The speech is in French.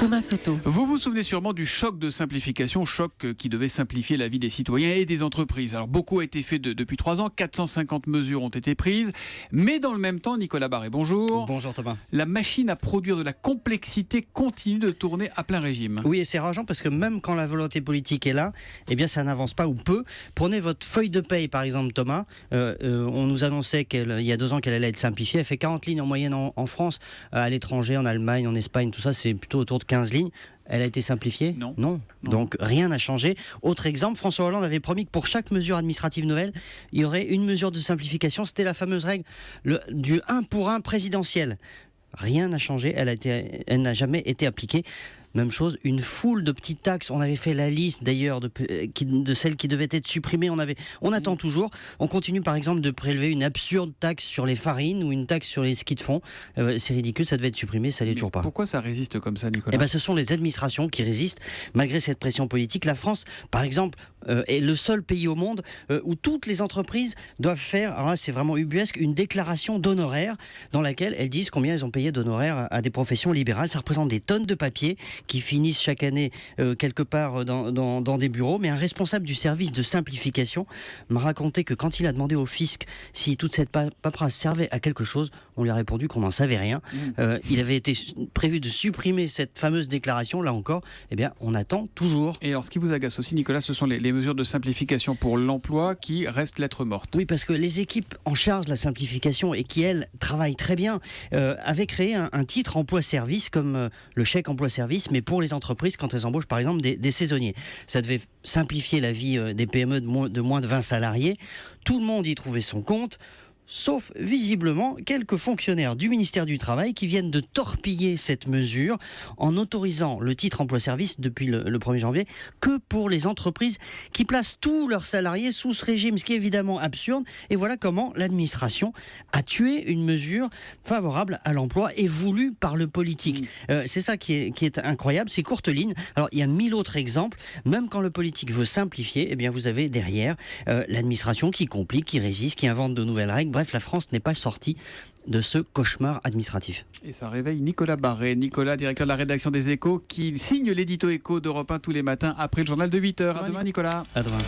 Thomas Soto. Vous vous souvenez sûrement du choc de simplification, choc qui devait simplifier la vie des citoyens et des entreprises. Alors beaucoup a été fait depuis 3 ans, 450 mesures ont été prises, mais dans le même temps, Nicolas Barré, bonjour. Bonjour Thomas. La machine à produire de la complexité continue de tourner à plein régime. Oui, et c'est rageant parce que même quand la volonté politique est là, eh bien ça n'avance pas ou peu. Prenez votre feuille de paye par exemple Thomas, on nous annonçait il y a 2 ans qu'elle allait être simplifiée, elle fait 40 lignes en moyenne en France, à l'étranger, en Allemagne, en Espagne, tout ça c'est plutôt autour de 15 lignes. Elle a été simplifiée ? Non. Donc rien n'a changé. Autre exemple, François Hollande avait promis que pour chaque mesure administrative nouvelle, il y aurait une mesure de simplification. C'était la fameuse règle du 1 pour 1 présidentiel. Rien n'a changé, elle n'a jamais été appliquée. Même chose, une foule de petites taxes. On avait fait la liste d'ailleurs de celles qui devaient être supprimées. On attend toujours. On continue par exemple de prélever une absurde taxe sur les farines ou une taxe sur les skis de fond. C'est ridicule, ça devait être supprimé, ça l'est toujours pas. Pourquoi ça résiste comme ça, Nicolas ? Eh ben, ce sont les administrations qui résistent malgré cette pression politique. La France, par exemple, est le seul pays au monde où toutes les entreprises doivent faire, alors là c'est vraiment ubuesque, une déclaration d'honoraires dans laquelle elles disent combien elles ont payé d'honoraires à des professions libérales. Ça représente des tonnes de papier qui finissent chaque année quelque part dans des bureaux. Mais un responsable du service de simplification m'a raconté que quand il a demandé au fisc si toute cette paperasse servait à quelque chose, on lui a répondu qu'on n'en savait rien. Il avait été prévu de supprimer cette fameuse déclaration. Là encore, eh bien, on attend toujours. Et alors, ce qui vous agace aussi, Nicolas, ce sont les mesures de simplification pour l'emploi qui restent lettre morte. Oui, parce que les équipes en charge de la simplification et qui, elles, travaillent très bien, avaient créé un titre emploi-service comme le chèque emploi-service, mais pour les entreprises quand elles embauchent par exemple des saisonniers. Ça devait simplifier la vie des PME de moins de 20 salariés. Tout le monde y trouvait son compte. Sauf visiblement quelques fonctionnaires du ministère du Travail qui viennent de torpiller cette mesure en autorisant le titre emploi-service depuis le 1er janvier que pour les entreprises qui placent tous leurs salariés sous ce régime, ce qui est évidemment absurde. Et voilà comment l'administration a tué une mesure favorable à l'emploi et voulue par le politique. C'est ça qui est incroyable, c'est courte ligne. Alors il y a 1000 autres exemples. Même quand le politique veut simplifier, eh bien vous avez derrière l'administration qui complique, qui résiste, qui invente de nouvelles règles. Bref, la France n'est pas sortie de ce cauchemar administratif. Et ça réveille Nicolas Barré. Nicolas, directeur de la rédaction des Échos, qui signe l'édito Écho d'Europe 1 tous les matins après le journal de 8h. À demain, Nicolas. À demain.